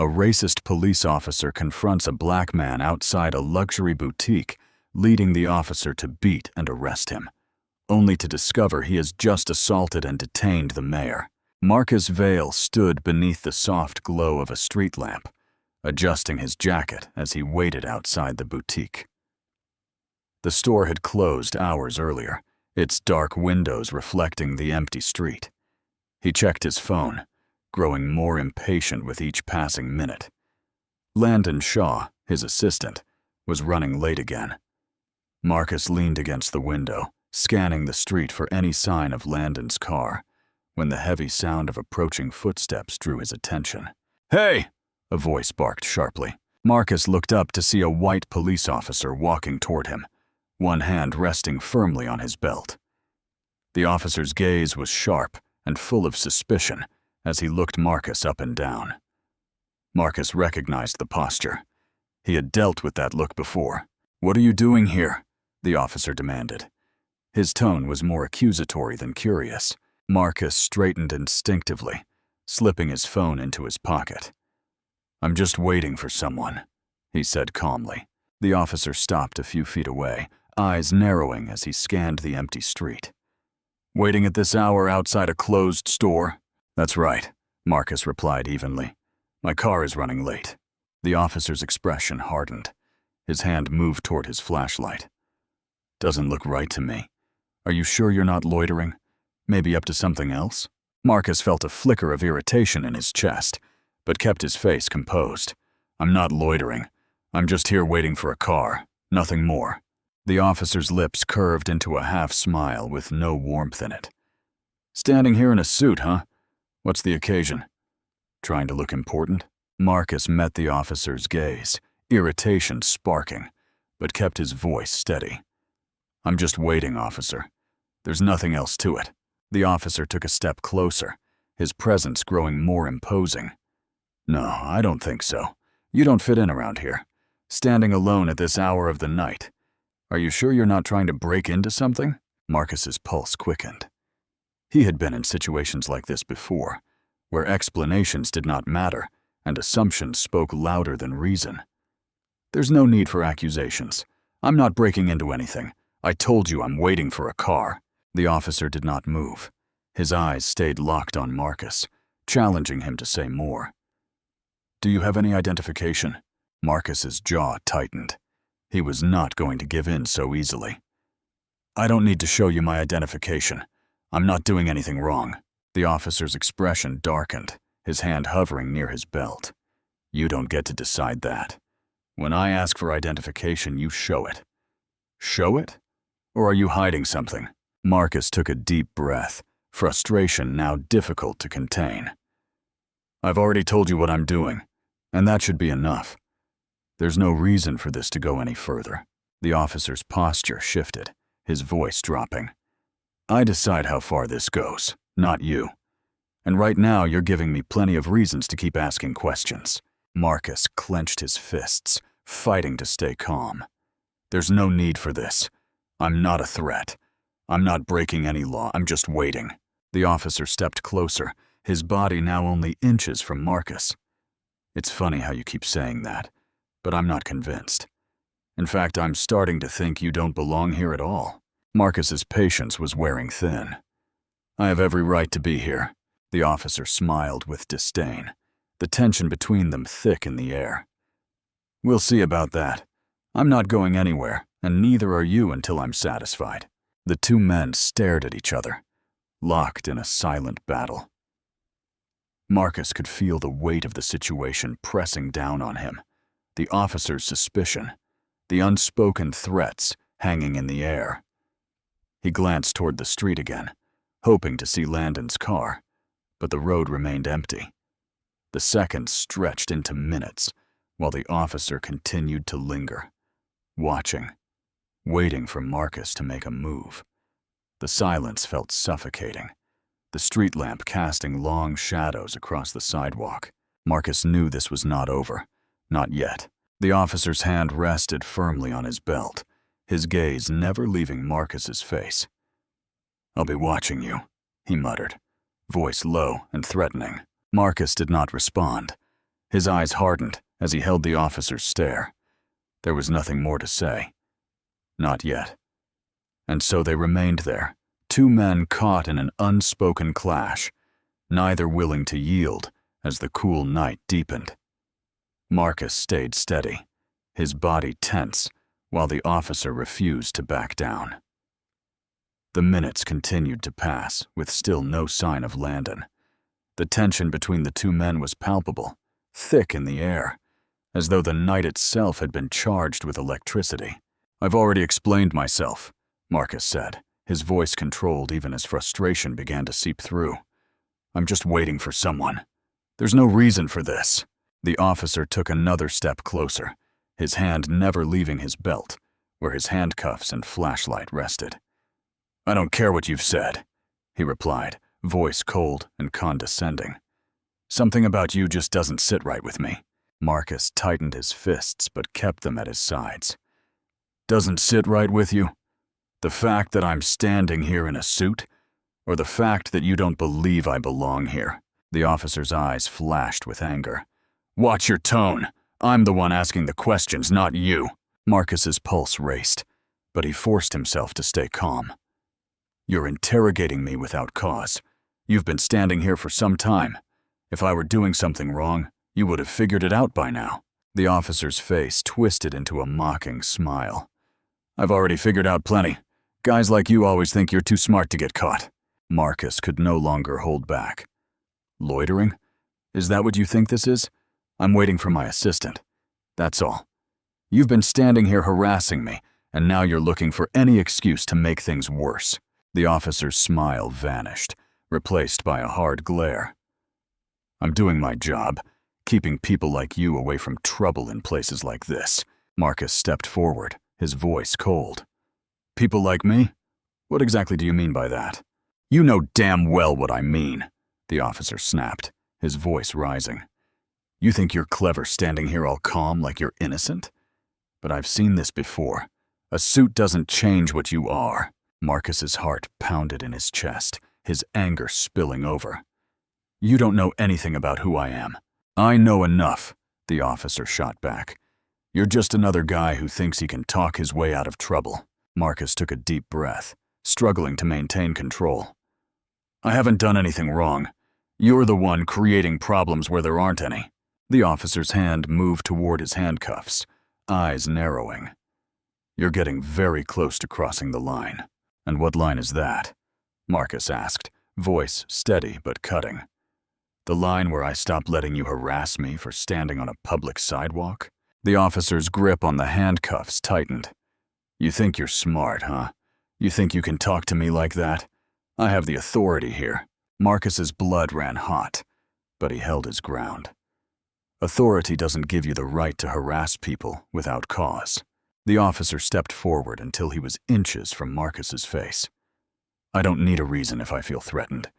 A racist police officer confronts a black man outside a luxury boutique, leading the officer to beat and arrest him, only to discover he has just assaulted and detained the mayor. Marcus Vale stood beneath the soft glow of a street lamp, adjusting his jacket as he waited outside the boutique. The store had closed hours earlier, its dark windows reflecting the empty street. He checked his phone, growing more impatient with each passing minute. Landon Shaw, his assistant, was running late again. Marcus leaned against the window, scanning the street for any sign of Landon's car, when the heavy sound of approaching footsteps drew his attention. "Hey!" a voice barked sharply. Marcus looked up to see a white police officer walking toward him, one hand resting firmly on his belt. The officer's gaze was sharp and full of suspicion as he looked Marcus up and down. Marcus recognized the posture. He had dealt with that look before. "What are you doing here?" the officer demanded. His tone was more accusatory than curious. Marcus straightened instinctively, slipping his phone into his pocket. "I'm just waiting for someone," he said calmly. The officer stopped a few feet away, eyes narrowing as he scanned the empty street. "Waiting at this hour outside a closed store?" "That's right," Marcus replied evenly. "My car is running late." The officer's expression hardened. His hand moved toward his flashlight. "Doesn't look right to me. Are you sure you're not loitering? Maybe up to something else?" Marcus felt a flicker of irritation in his chest, but kept his face composed. "I'm not loitering. I'm just here waiting for a car. Nothing more." The officer's lips curved into a half-smile with no warmth in it. "Standing here in a suit, huh? What's the occasion? Trying to look important?" Marcus met the officer's gaze, irritation sparking, but kept his voice steady. "I'm just waiting, officer. There's nothing else to it." The officer took a step closer, his presence growing more imposing. "No, I don't think so. You don't fit in around here. Standing alone at this hour of the night. Are you sure you're not trying to break into something?" Marcus's pulse quickened. He had been in situations like this before, where explanations did not matter and assumptions spoke louder than reason. "There's no need for accusations. I'm not breaking into anything. I told you I'm waiting for a car." The officer did not move. His eyes stayed locked on Marcus, challenging him to say more. "Do you have any identification?" Marcus's jaw tightened. He was not going to give in so easily. "I don't need to show you my identification. I'm not doing anything wrong." The officer's expression darkened, his hand hovering near his belt. "You don't get to decide that. When I ask for identification, you show it." "Show it? Or are you hiding something?" Marcus took a deep breath, frustration now difficult to contain. "I've already told you what I'm doing, and that should be enough. There's no reason for this to go any further." The officer's posture shifted, his voice dropping. "I decide how far this goes, not you. And right now you're giving me plenty of reasons to keep asking questions." Marcus clenched his fists, fighting to stay calm. "There's no need for this. I'm not a threat. I'm not breaking any law. I'm just waiting." The officer stepped closer, his body now only inches from Marcus. "It's funny how you keep saying that, but I'm not convinced. In fact, I'm starting to think you don't belong here at all." Marcus's patience was wearing thin. "I have every right to be here." The officer smiled with disdain, the tension between them thick in the air. "We'll see about that. I'm not going anywhere, and neither are you until I'm satisfied." The two men stared at each other, locked in a silent battle. Marcus could feel the weight of the situation pressing down on him, the officer's suspicion, the unspoken threats hanging in the air. He glanced toward the street again, hoping to see Landon's car, but the road remained empty. The seconds stretched into minutes while the officer continued to linger, watching, waiting for Marcus to make a move. The silence felt suffocating, the street lamp casting long shadows across the sidewalk. Marcus knew this was not over, not yet. The officer's hand rested firmly on his belt, his gaze never leaving Marcus's face. "I'll be watching you," he muttered, voice low and threatening. Marcus did not respond. His eyes hardened as he held the officer's stare. There was nothing more to say. Not yet. And so they remained there, two men caught in an unspoken clash, neither willing to yield as the cool night deepened. Marcus stayed steady, his body tense, while the officer refused to back down. The minutes continued to pass, with still no sign of Landon. The tension between the two men was palpable, thick in the air, as though the night itself had been charged with electricity. "I've already explained myself," Marcus said, his voice controlled even as frustration began to seep through. "I'm just waiting for someone. There's no reason for this." The officer took another step closer, his hand never leaving his belt, where his handcuffs and flashlight rested. "I don't care what you've said," he replied, voice cold and condescending. "Something about you just doesn't sit right with me." Marcus tightened his fists but kept them at his sides. "Doesn't sit right with you? The fact that I'm standing here in a suit? Or the fact that you don't believe I belong here?" The officer's eyes flashed with anger. "Watch your tone. I'm the one asking the questions, not you." Marcus's pulse raced, but he forced himself to stay calm. "You're interrogating me without cause. You've been standing here for some time. If I were doing something wrong, you would have figured it out by now." The officer's face twisted into a mocking smile. "I've already figured out plenty. Guys like you always think you're too smart to get caught." Marcus could no longer hold back. "Loitering? Is that what you think this is? I'm waiting for my assistant. That's all. You've been standing here harassing me, and now you're looking for any excuse to make things worse." The officer's smile vanished, replaced by a hard glare. "I'm doing my job, keeping people like you away from trouble in places like this." Marcus stepped forward, his voice cold. "People like me? What exactly do you mean by that?" "You know damn well what I mean," the officer snapped, his voice rising. "You think you're clever standing here all calm like you're innocent? But I've seen this before. A suit doesn't change what you are." Marcus's heart pounded in his chest, his anger spilling over. "You don't know anything about who I am." "I know enough," the officer shot back. "You're just another guy who thinks he can talk his way out of trouble." Marcus took a deep breath, struggling to maintain control. "I haven't done anything wrong. You're the one creating problems where there aren't any." The officer's hand moved toward his handcuffs, eyes narrowing. "You're getting very close to crossing the line." "And what line is that?" Marcus asked, voice steady but cutting. "The line where I stop letting you harass me for standing on a public sidewalk?" The officer's grip on the handcuffs tightened. "You think you're smart, huh? You think you can talk to me like that? I have the authority here." Marcus's blood ran hot, but he held his ground. "Authority doesn't give you the right to harass people without cause." The officer stepped forward until he was inches from Marcus's face. "I don't need a reason if I feel threatened.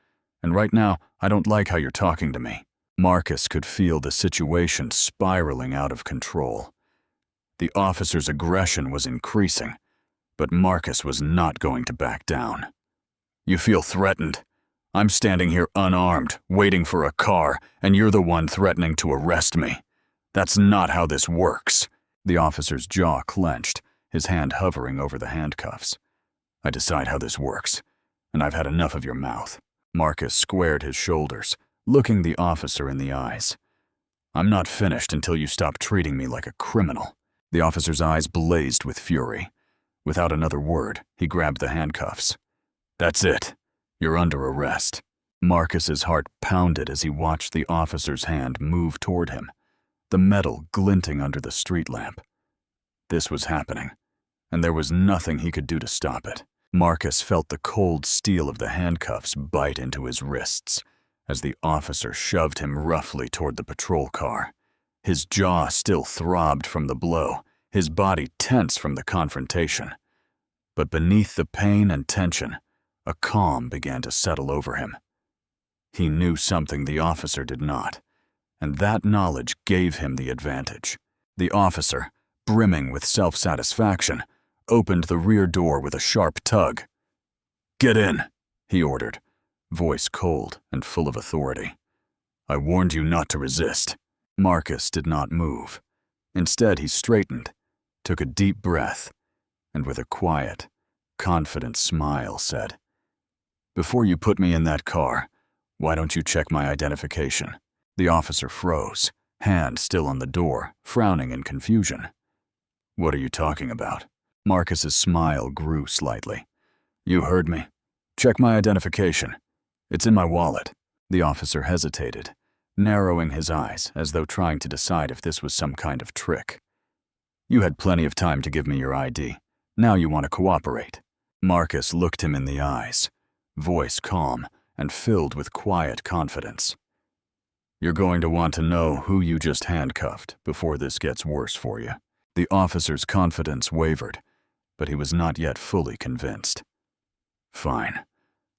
And right now, I don't like how you're talking to me." Marcus could feel the situation spiraling out of control. The officer's aggression was increasing, but Marcus was not going to back down. "You feel threatened? I'm standing here unarmed, waiting for a car, and you're the one threatening to arrest me. That's not how this works." The officer's jaw clenched, his hand hovering over the handcuffs. "I decide how this works, and I've had enough of your mouth." Marcus squared his shoulders, looking the officer in the eyes. "I'm not finished until you stop treating me like a criminal." The officer's eyes blazed with fury. Without another word, he grabbed the handcuffs. "That's it. You're under arrest." Marcus's heart pounded as he watched the officer's hand move toward him, the metal glinting under the street lamp. This was happening, and there was nothing he could do to stop it. Marcus felt the cold steel of the handcuffs bite into his wrists as the officer shoved him roughly toward the patrol car. His jaw still throbbed from the blow, his body tense from the confrontation. But beneath the pain and tension, a calm began to settle over him. He knew something the officer did not, and that knowledge gave him the advantage. The officer, brimming with self-satisfaction, opened the rear door with a sharp tug. "Get in," he ordered, voice cold and full of authority. "I warned you not to resist." Marcus did not move. Instead, he straightened, took a deep breath, and with a quiet, confident smile said, "Before you put me in that car, why don't you check my identification?" The officer froze, hand still on the door, frowning in confusion. "What are you talking about?" Marcus's smile grew slightly. "You heard me. Check my identification. It's in my wallet." The officer hesitated, narrowing his eyes as though trying to decide if this was some kind of trick. "You had plenty of time to give me your ID. Now you want to cooperate." Marcus looked him in the eyes, voice calm and filled with quiet confidence. "You're going to want to know who you just handcuffed before this gets worse for you." The officer's confidence wavered, but he was not yet fully convinced. "Fine.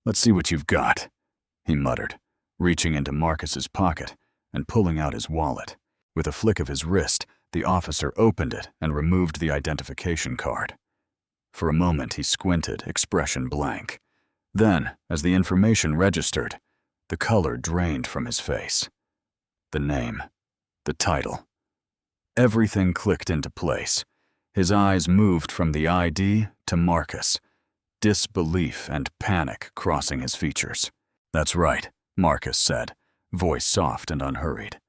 Let's see what you've got," he muttered, reaching into Marcus's pocket and pulling out his wallet. With a flick of his wrist, the officer opened it and removed the identification card. For a moment he squinted, expression blank. Then, as the information registered, the color drained from his face. The name, the title. Everything clicked into place. His eyes moved from the ID to Marcus, disbelief and panic crossing his features. "That's right," Marcus said, voice soft and unhurried.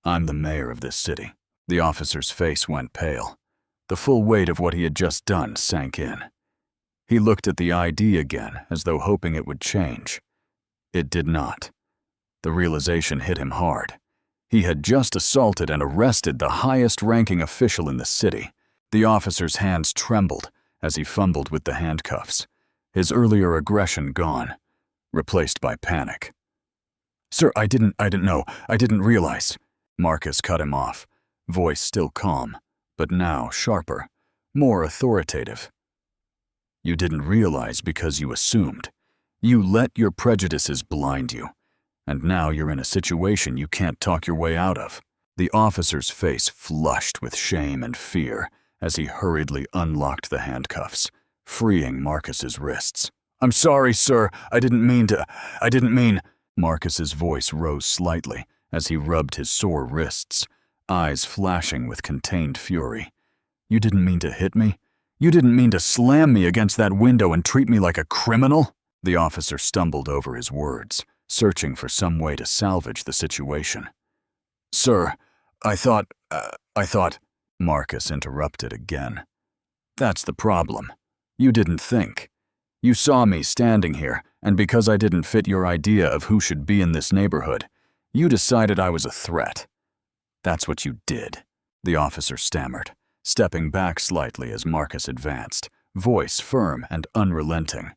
"I'm the mayor of this city." The officer's face went pale. The full weight of what he had just done sank in. He looked at the ID again as though hoping it would change. It did not. The realization hit him hard. He had just assaulted and arrested the highest-ranking official in the city. The officer's hands trembled as he fumbled with the handcuffs, his earlier aggression gone, replaced by panic. "Sir, I didn't know. I didn't realize." Marcus cut him off, voice still calm, but now sharper, more authoritative. "You didn't realize because you assumed. You let your prejudices blind you. And now you're in a situation you can't talk your way out of." The officer's face flushed with shame and fear as he hurriedly unlocked the handcuffs, freeing Marcus's wrists. "I'm sorry, sir. I didn't mean. Marcus's voice rose slightly as he rubbed his sore wrists, eyes flashing with contained fury. "You didn't mean to hit me? You didn't mean to slam me against that window and treat me like a criminal?" The officer stumbled over his words, searching for some way to salvage the situation. "Sir, I thought, Marcus interrupted again. "That's the problem. You didn't think. You saw me standing here, and because I didn't fit your idea of who should be in this neighborhood, you decided I was a threat. That's what you did," the officer stammered, stepping back slightly as Marcus advanced, voice firm and unrelenting.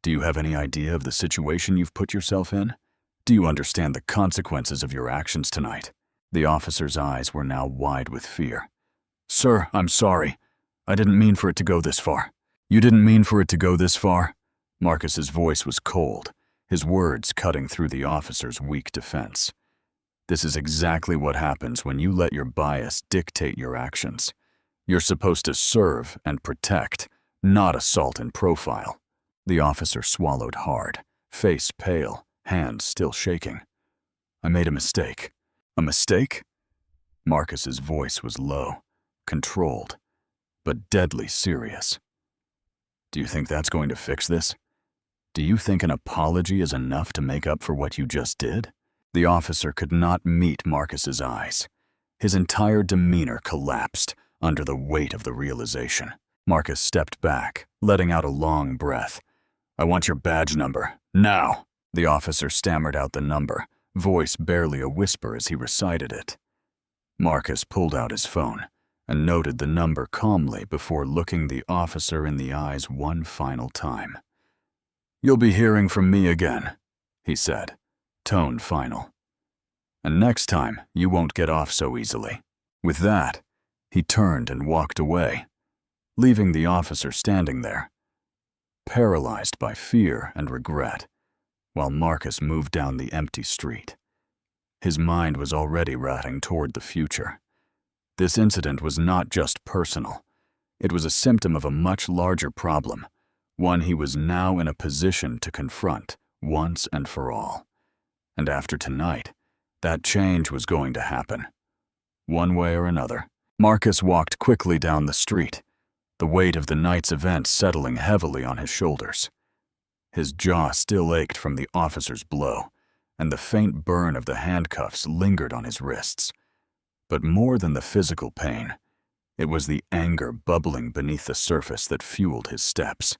"Do you have any idea of the situation you've put yourself in? Do you understand the consequences of your actions tonight?" The officer's eyes were now wide with fear. "Sir, I'm sorry. I didn't mean for it to go this far." "You didn't mean for it to go this far?" Marcus's voice was cold, his words cutting through the officer's weak defense. "This is exactly what happens when you let your bias dictate your actions. You're supposed to serve and protect, not assault and profile." The officer swallowed hard, face pale, hands still shaking. "I made a mistake." "A mistake?" Marcus's voice was low, controlled, but deadly serious. "Do you think that's going to fix this? Do you think an apology is enough to make up for what you just did?" The officer could not meet Marcus's eyes. His entire demeanor collapsed under the weight of the realization. Marcus stepped back, letting out a long breath. "I want your badge number, now." The officer stammered out the number, voice barely a whisper as he recited it. Marcus pulled out his phone and noted the number calmly before looking the officer in the eyes one final time. "You'll be hearing from me again," he said, tone final. "And next time, you won't get off so easily." With that, he turned and walked away, leaving the officer standing there, paralyzed by fear and regret, while Marcus moved down the empty street. His mind was already rotting toward the future. This incident was not just personal. It was a symptom of a much larger problem, one he was now in a position to confront once and for all. And after tonight, that change was going to happen. one way or another. Marcus walked quickly down the street, the weight of the night's event settling heavily on his shoulders. His jaw still ached from the officer's blow, and the faint burn of the handcuffs lingered on his wrists. But more than the physical pain, it was the anger bubbling beneath the surface that fueled his steps.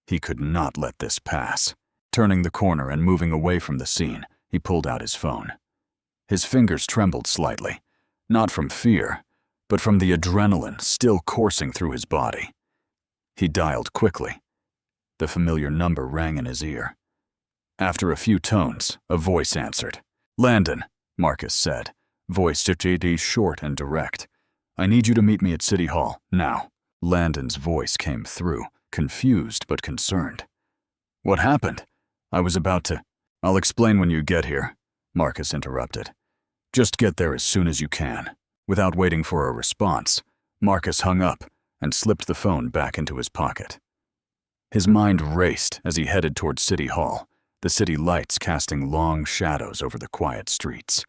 He could not let this pass. Turning the corner and moving away from the scene, he pulled out his phone. His fingers trembled slightly, not from fear, but from the adrenaline still coursing through his body. He dialed quickly. The familiar number rang in his ear. After a few tones, a voice answered. "Landon," Marcus said, voice short and direct. "I need you to meet me at City Hall, now." Landon's voice came through, confused but concerned. "What happened? I was about to—" "I'll explain when you get here," Marcus interrupted. "Just get there as soon as you can." Without waiting for a response, Marcus hung up and slipped the phone back into his pocket. His mind raced as he headed toward City Hall, the city lights casting long shadows over the quiet streets.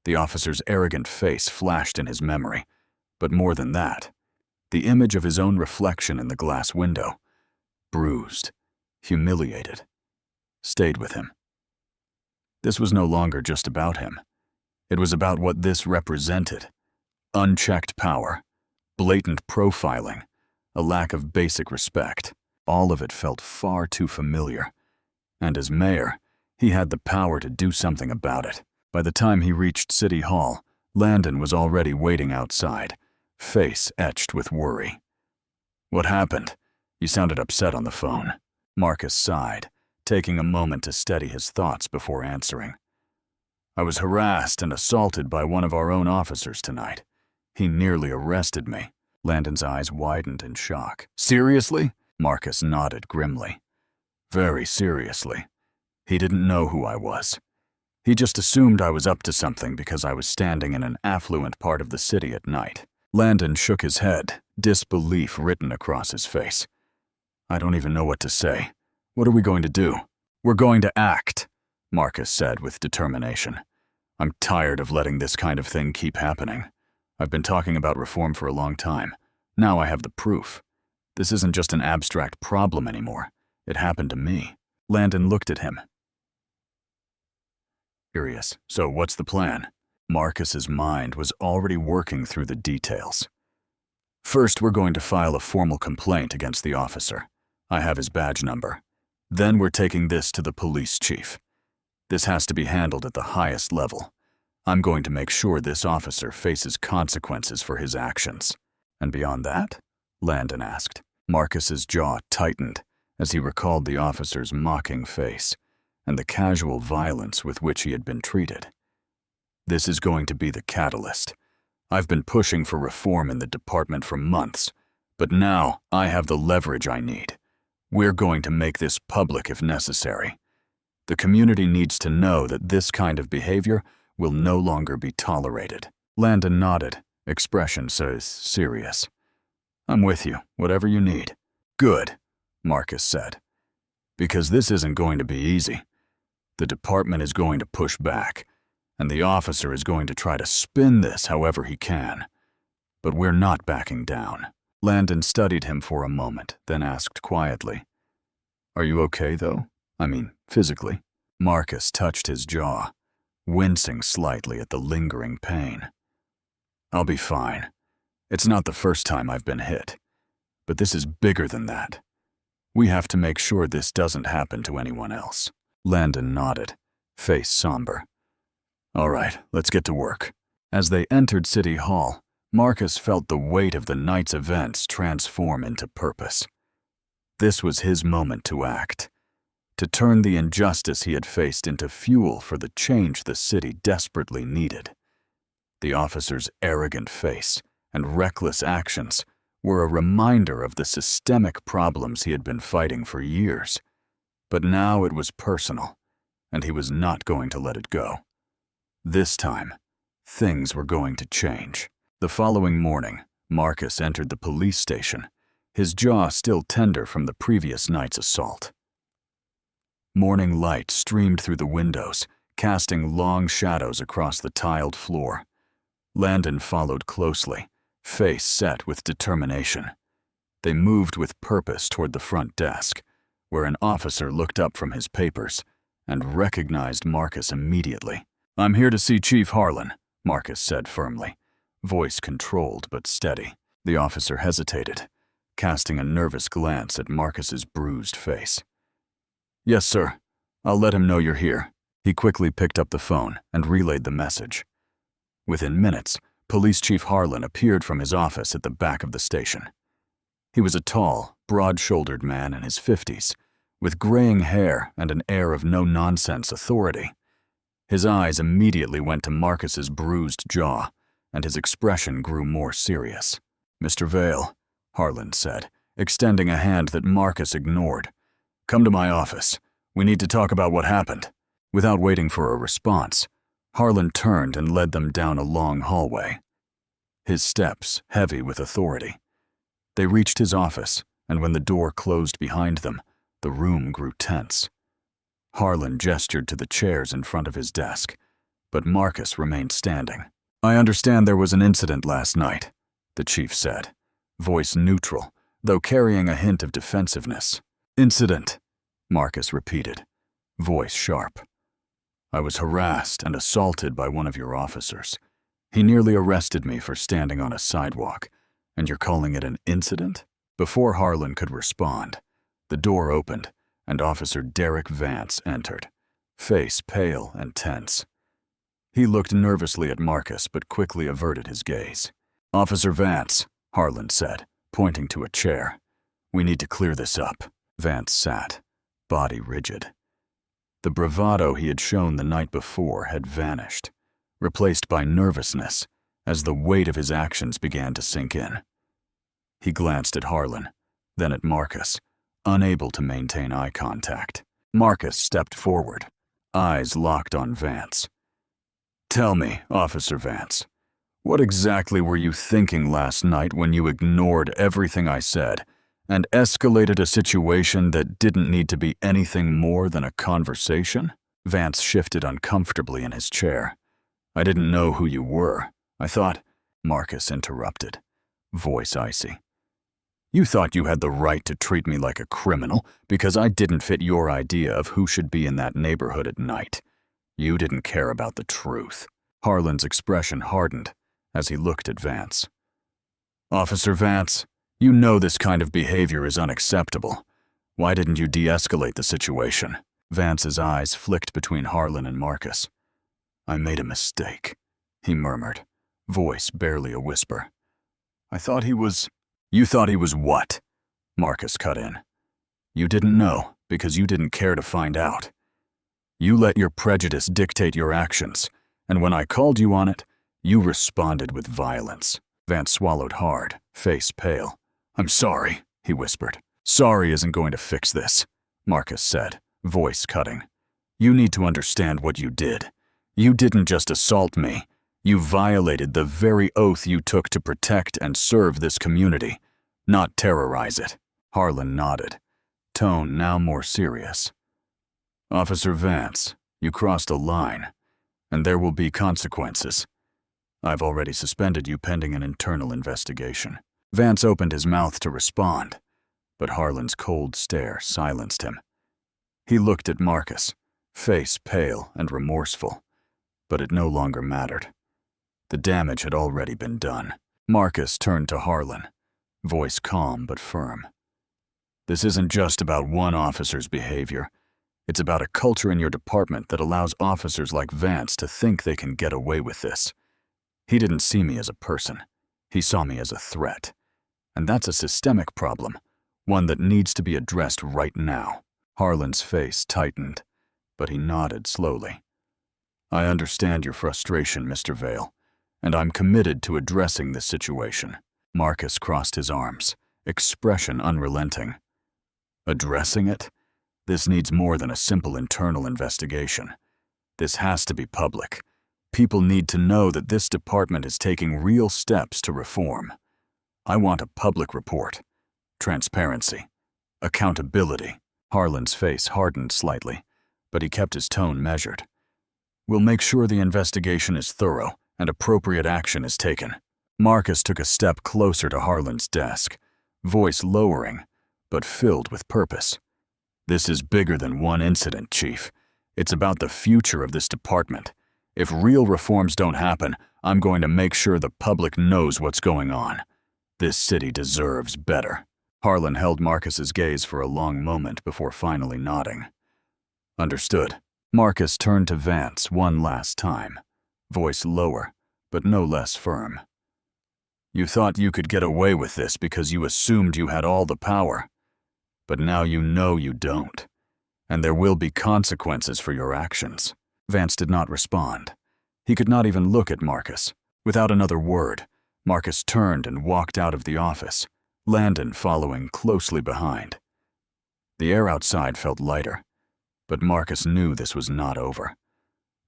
The officer's arrogant face flashed in his memory, but more than that, the image of his own reflection in the glass window, bruised, humiliated, stayed with him. This was no longer just about him. It was about what this represented. Unchecked power, blatant profiling, a lack of basic respect. All of it felt far too familiar. And as mayor, he had the power to do something about it. By the time he reached City Hall, Landon was already waiting outside, face etched with worry. "What happened? You sounded upset on the phone." Marcus sighed, taking a moment to steady his thoughts before answering. "I was harassed and assaulted by one of our own officers tonight. He nearly arrested me." Landon's eyes widened in shock. "Seriously?" Marcus nodded grimly. "Very seriously. He didn't know who I was. He just assumed I was up to something because I was standing in an affluent part of the city at night." Landon shook his head, disbelief written across his face. "I don't even know what to say. What are we going to do?" "We're going to act," Marcus said with determination. "I'm tired of letting this kind of thing keep happening. I've been talking about reform for a long time. Now I have the proof. This isn't just an abstract problem anymore. It happened to me." Landon looked at him. Curious. "So what's the plan?" Marcus's mind was already working through the details. "First, we're going to file a formal complaint against the officer. I have his badge number. Then we're taking this to the police chief. This has to be handled at the highest level. I'm going to make sure this officer faces consequences for his actions." "And beyond that?" Landon asked. Marcus's jaw tightened as he recalled the officer's mocking face and the casual violence with which he had been treated. "This is going to be the catalyst. I've been pushing for reform in the department for months, but now I have the leverage I need. We're going to make this public if necessary. The community needs to know that this kind of behavior will no longer be tolerated." Landon nodded, expression so serious. "I'm with you, whatever you need." "Good," Marcus said. "Because this isn't going to be easy. The department is going to push back, and the officer is going to try to spin this however he can. But we're not backing down." Landon studied him for a moment, then asked quietly, "Are you okay, though? I mean, physically?" Marcus touched his jaw, wincing slightly at the lingering pain. "I'll be fine. It's not the first time I've been hit. But this is bigger than that. We have to make sure this doesn't happen to anyone else." Landon nodded, face somber. "All right, let's get to work." As they entered City Hall, Marcus felt the weight of the night's events transform into purpose. This was his moment to act, to turn the injustice he had faced into fuel for the change the city desperately needed. The officer's arrogant face and reckless actions were a reminder of the systemic problems he had been fighting for years. But now it was personal, and he was not going to let it go. This time, things were going to change. The following morning, Marcus entered the police station, his jaw still tender from the previous night's assault. Morning light streamed through the windows, casting long shadows across the tiled floor. Landon followed closely, face set with determination. They moved with purpose toward the front desk, where an officer looked up from his papers and recognized Marcus immediately. "I'm here to see Chief Harlan," Marcus said firmly, voice controlled but steady. The officer hesitated, casting a nervous glance at Marcus's bruised face. "Yes, sir. I'll let him know you're here." He quickly picked up the phone and relayed the message. Within minutes, Police Chief Harlan appeared from his office at the back of the station. He was a tall, broad-shouldered man in his 50s, with graying hair and an air of no-nonsense authority. His eyes immediately went to Marcus's bruised jaw, and his expression grew more serious. "Mr. Vale," Harlan said, extending a hand that Marcus ignored. "Come to my office. We need to talk about what happened." Without waiting for a response, Harlan turned and led them down a long hallway, his steps heavy with authority. They reached his office, and when the door closed behind them, the room grew tense. Harlan gestured to the chairs in front of his desk, but Marcus remained standing. "I understand there was an incident last night," the chief said, voice neutral, though carrying a hint of defensiveness. "Incident," Marcus repeated, voice sharp. "I was harassed and assaulted by one of your officers. He nearly arrested me for standing on a sidewalk, and you're calling it an incident?" Before Harlan could respond, the door opened, and Officer Derek Vance entered, face pale and tense. He looked nervously at Marcus but quickly averted his gaze. "Officer Vance," Harlan said, pointing to a chair. "We need to clear this up." Vance sat, body rigid. The bravado he had shown the night before had vanished, replaced by nervousness as the weight of his actions began to sink in. He glanced at Harlan, then at Marcus, unable to maintain eye contact. Marcus stepped forward, eyes locked on Vance. "Tell me, Officer Vance, what exactly were you thinking last night when you ignored everything I said and escalated a situation that didn't need to be anything more than a conversation?" Vance shifted uncomfortably in his chair. "I didn't know who you were. I thought—" Marcus interrupted, voice icy. "You thought you had the right to treat me like a criminal because I didn't fit your idea of who should be in that neighborhood at night. You didn't care about the truth." Harlan's expression hardened as he looked at Vance. "Officer Vance, you know this kind of behavior is unacceptable. Why didn't you de-escalate the situation?" Vance's eyes flicked between Harlan and Marcus. "I made a mistake," he murmured, voice barely a whisper. "I thought he was—" "You thought he was what?" Marcus cut in. "You didn't know because you didn't care to find out. You let your prejudice dictate your actions, and when I called you on it, you responded with violence." Vance swallowed hard, face pale. "I'm sorry," he whispered. "Sorry isn't going to fix this," Marcus said, voice cutting. "You need to understand what you did. You didn't just assault me. You violated the very oath you took to protect and serve this community, not terrorize it." Harlan nodded, tone now more serious. "Officer Vance, you crossed a line, and there will be consequences. I've already suspended you pending an internal investigation." Vance opened his mouth to respond, but Harlan's cold stare silenced him. He looked at Marcus, face pale and remorseful, but it no longer mattered. The damage had already been done. Marcus turned to Harlan, voice calm but firm. "This isn't just about one officer's behavior. It's about a culture in your department that allows officers like Vance to think they can get away with this. He didn't see me as a person. He saw me as a threat. And that's a systemic problem, one that needs to be addressed right now." Harlan's face tightened, but he nodded slowly. "I understand your frustration, Mr. Vale, and I'm committed to addressing this situation." Marcus crossed his arms, expression unrelenting. "Addressing it? This needs more than a simple internal investigation. This has to be public. People need to know that this department is taking real steps to reform. I want a public report, transparency, accountability." Harlan's face hardened slightly, but he kept his tone measured. "We'll make sure the investigation is thorough and appropriate action is taken. Marcus took a step closer to Harlan's desk, voice lowering, but filled with purpose. This is bigger than one incident, Chief. It's about the future of this department. If real reforms don't happen, I'm going to make sure the public knows what's going on. This city deserves better. Harlan held Marcus's gaze for a long moment before finally nodding. Understood. Marcus turned to Vance one last time, voice lower, but no less firm. You thought you could get away with this because you assumed you had all the power. But now you know you don't, and there will be consequences for your actions. Vance did not respond. He could not even look at Marcus. Without another word, Marcus turned and walked out of the office, Landon following closely behind. The air outside felt lighter, but Marcus knew this was not over.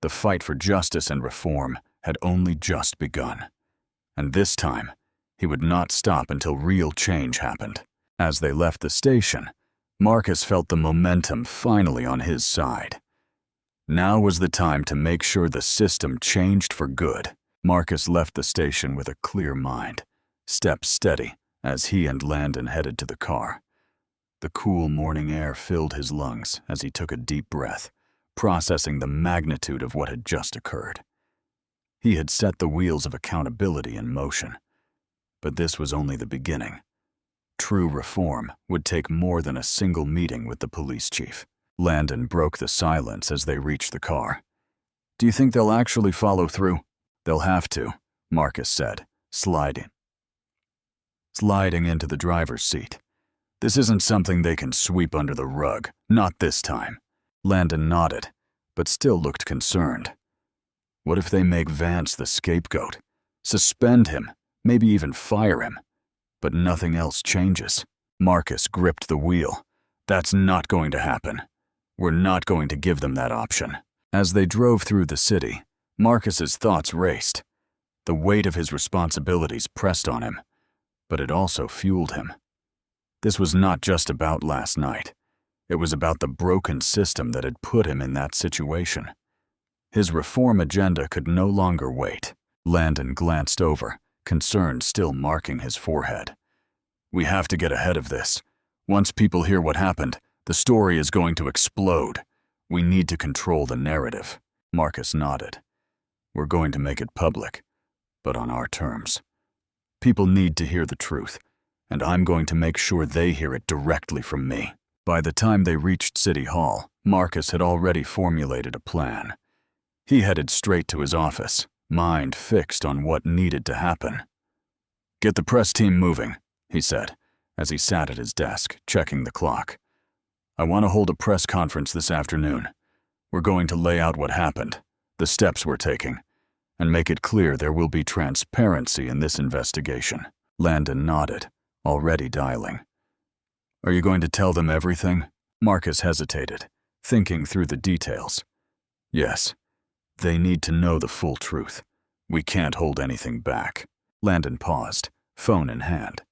The fight for justice and reform had only just begun, and this time, he would not stop until real change happened. As they left the station, Marcus felt the momentum finally on his side. Now was the time to make sure the system changed for good. Marcus left the station with a clear mind, steps steady as he and Landon headed to the car. The cool morning air filled his lungs as he took a deep breath, processing the magnitude of what had just occurred. He had set the wheels of accountability in motion, but this was only the beginning. True reform would take more than a single meeting with the police chief. Landon broke the silence as they reached the car. Do you think they'll actually follow through? They'll have to, Marcus said, sliding into the driver's seat. This isn't something they can sweep under the rug, not this time. Landon nodded, but still looked concerned. What if they make Vance the scapegoat? Suspend him, maybe even fire him. But nothing else changes. Marcus gripped the wheel. That's not going to happen. We're not going to give them that option. As they drove through the city, Marcus's thoughts raced. The weight of his responsibilities pressed on him, but it also fueled him. This was not just about last night. It was about the broken system that had put him in that situation. His reform agenda could no longer wait. Landon glanced over, concern still marking his forehead. We have to get ahead of this. Once people hear what happened, the story is going to explode. We need to control the narrative. Marcus nodded. We're going to make it public, but on our terms. People need to hear the truth, and I'm going to make sure they hear it directly from me. By the time they reached City Hall, Marcus had already formulated a plan. He headed straight to his office, mind fixed on what needed to happen. Get the press team moving, he said, as he sat at his desk, checking the clock. I want to hold a press conference this afternoon. We're going to lay out what happened, the steps we're taking, and make it clear there will be transparency in this investigation. Landon nodded, already dialing. Are you going to tell them everything? Marcus hesitated, thinking through the details. Yes. They need to know the full truth. We can't hold anything back. Landon paused, phone in hand.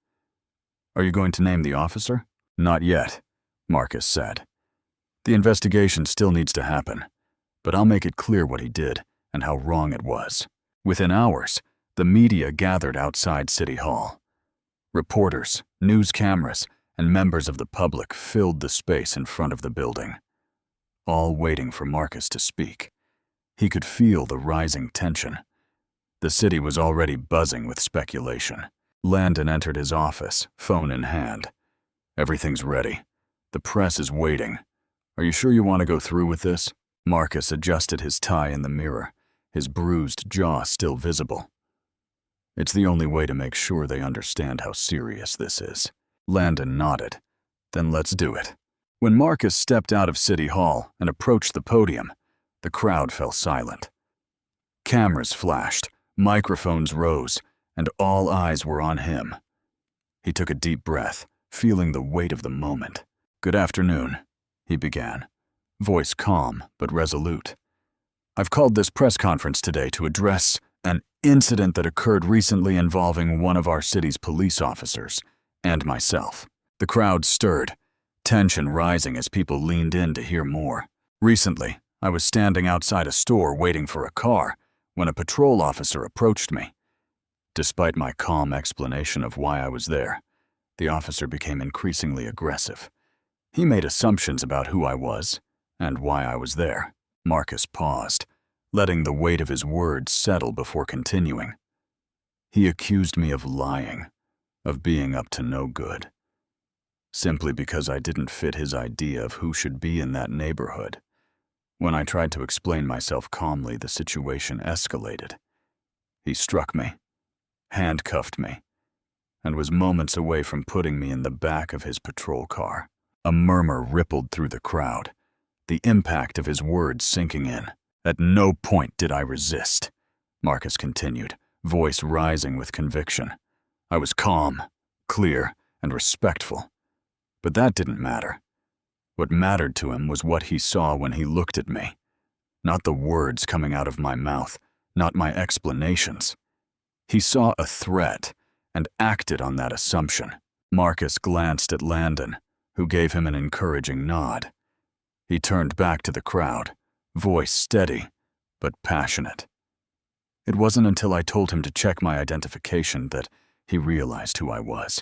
Are you going to name the officer? Not yet, Marcus said. The investigation still needs to happen, but I'll make it clear what he did and how wrong it was. Within hours, the media gathered outside City Hall. Reporters, news cameras, and members of the public filled the space in front of the building, all waiting for Marcus to speak. He could feel the rising tension. The city was already buzzing with speculation. Landon entered his office, phone in hand. Everything's ready. The press is waiting. Are you sure you want to go through with this? Marcus adjusted his tie in the mirror, his bruised jaw still visible. It's the only way to make sure they understand how serious this is. Landon nodded. Then let's do it. When Marcus stepped out of City Hall and approached the podium, the crowd fell silent. Cameras flashed, microphones rose, and all eyes were on him. He took a deep breath, feeling the weight of the moment. Good afternoon, he began, voice calm but resolute. I've called this press conference today to address an incident that occurred recently involving one of our city's police officers and myself. The crowd stirred, tension rising as people leaned in to hear more. Recently, I was standing outside a store waiting for a car when a patrol officer approached me. Despite my calm explanation of why I was there, the officer became increasingly aggressive. He made assumptions about who I was and why I was there. Marcus paused, letting the weight of his words settle before continuing. He accused me of lying, of being up to no good, simply because I didn't fit his idea of who should be in that neighborhood. When I tried to explain myself calmly, the situation escalated. He struck me, handcuffed me, and was moments away from putting me in the back of his patrol car. A murmur rippled through the crowd, the impact of his words sinking in. At no point did I resist, Marcus continued, voice rising with conviction. I was calm, clear, and respectful. But that didn't matter. What mattered to him was what he saw when he looked at me. Not the words coming out of my mouth, not my explanations. He saw a threat and acted on that assumption. Marcus glanced at Landon, who gave him an encouraging nod. He turned back to the crowd, voice steady but passionate. It wasn't until I told him to check my identification that he realized who I was.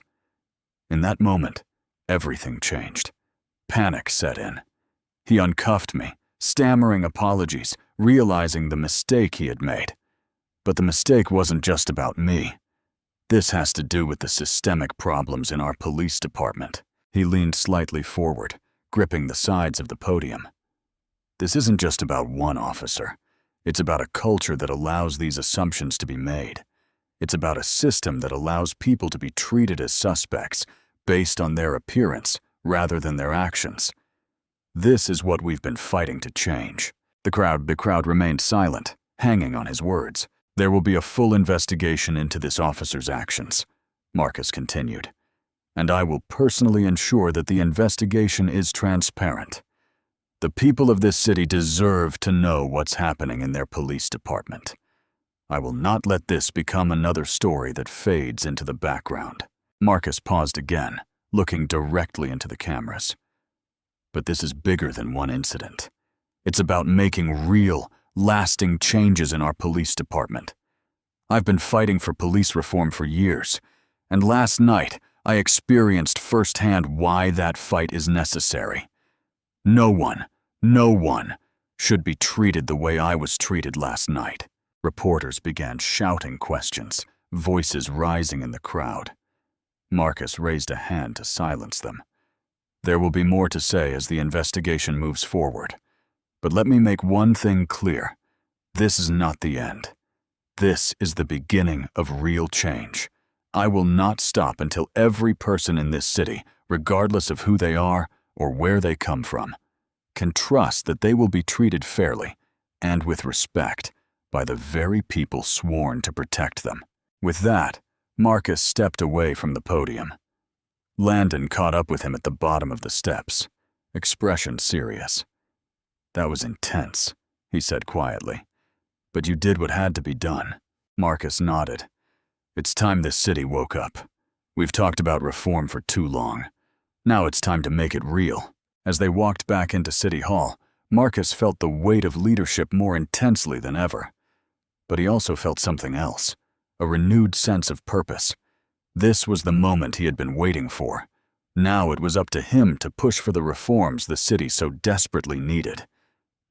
In that moment, everything changed. Panic set in. He uncuffed me, stammering apologies, realizing the mistake he had made. But the mistake wasn't just about me. This has to do with the systemic problems in our police department. He leaned slightly forward, gripping the sides of the podium. This isn't just about one officer. It's about a culture that allows these assumptions to be made. It's about a system that allows people to be treated as suspects based on their appearance rather than their actions. This is what we've been fighting to change. The crowd remained silent, hanging on his words. There will be a full investigation into this officer's actions, Marcus continued, and I will personally ensure that the investigation is transparent. The people of this city deserve to know what's happening in their police department. I will not let this become another story that fades into the background. Marcus paused again, looking directly into the cameras. But this is bigger than one incident. It's about making real, lasting changes in our police department. I've been fighting for police reform for years, and last night I experienced firsthand why that fight is necessary. No one should be treated the way I was treated last night. Reporters began shouting questions, voices rising in the crowd. Marcus raised a hand to silence them. There will be more to say as the investigation moves forward. But let me make one thing clear. This is not the end. This is the beginning of real change. I will not stop until every person in this city, regardless of who they are or where they come from, can trust that they will be treated fairly and with respect by the very people sworn to protect them. With that, Marcus stepped away from the podium. Landon caught up with him at the bottom of the steps, expression serious. That was intense, he said quietly. But you did what had to be done. Marcus nodded. It's time this city woke up. We've talked about reform for too long. Now it's time to make it real. As they walked back into City Hall, Marcus felt the weight of leadership more intensely than ever. But he also felt something else, a renewed sense of purpose. This was the moment he had been waiting for. Now it was up to him to push for the reforms the city so desperately needed.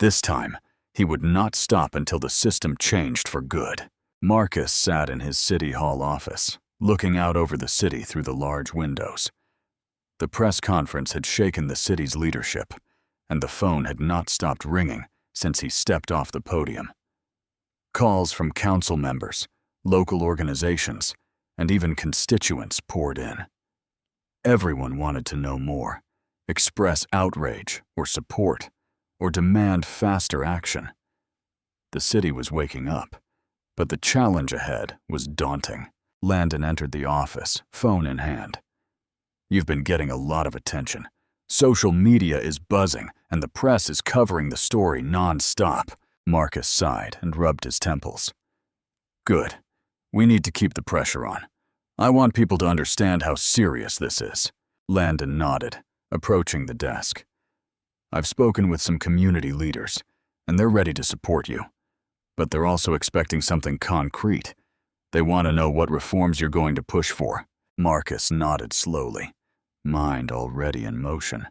This time, he would not stop until the system changed for good. Marcus sat in his City Hall office, looking out over the city through the large windows. The press conference had shaken the city's leadership, and the phone had not stopped ringing since he stepped off the podium. Calls from council members, local organizations, and even constituents poured in. Everyone wanted to know more, express outrage or support, or demand faster action. The city was waking up, but the challenge ahead was daunting. Landon entered the office, phone in hand. You've been getting a lot of attention. Social media is buzzing, and the press is covering the story non-stop. Marcus sighed and rubbed his temples. Good. We need to keep the pressure on. I want people to understand how serious this is. Landon nodded, approaching the desk. I've spoken with some community leaders, and they're ready to support you. But they're also expecting something concrete. They want to know what reforms you're going to push for. Marcus nodded slowly, mind already in motion.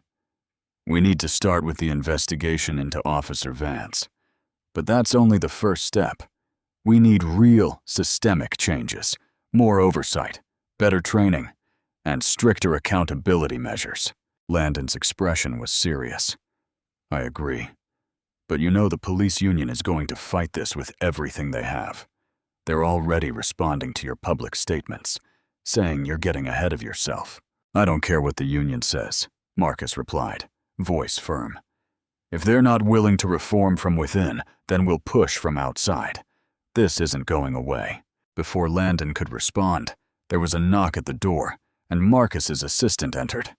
We need to start with the investigation into Officer Vance. But that's only the first step. We need real, systemic changes, more oversight, better training, and stricter accountability measures. Landon's expression was serious. I agree. But you know the police union is going to fight this with everything they have. They're already responding to your public statements, saying you're getting ahead of yourself. I don't care what the union says, Marcus replied, voice firm. If they're not willing to reform from within, then we'll push from outside. This isn't going away. Before Landon could respond, there was a knock at the door, and Marcus's assistant entered.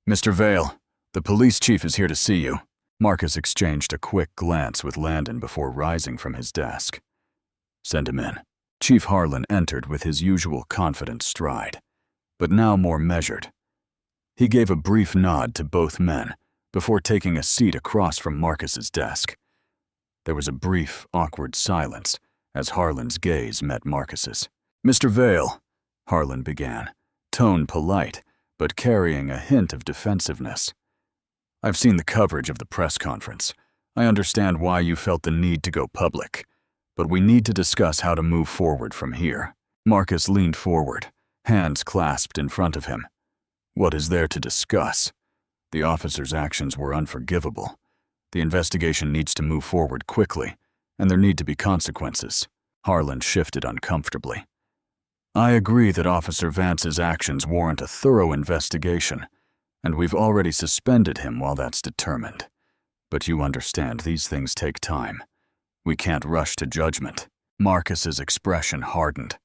Mr. Vale, the police chief is here to see you. Marcus exchanged a quick glance with Landon before rising from his desk. Send him in. Chief Harlan entered with his usual confident stride, but now more measured. He gave a brief nod to both men before taking a seat across from Marcus's desk. There was a brief, awkward silence as Harlan's gaze met Marcus's. Mr. Vale, Harlan began, tone polite, but carrying a hint of defensiveness. I've seen the coverage of the press conference. I understand why you felt the need to go public, but we need to discuss how to move forward from here. Marcus leaned forward, hands clasped in front of him. What is there to discuss? The officer's actions were unforgivable. The investigation needs to move forward quickly, and there need to be consequences. Harlan shifted uncomfortably. I agree that Officer Vance's actions warrant a thorough investigation, and we've already suspended him while that's determined. But you understand these things take time. We can't rush to judgment. Marcus's expression hardened.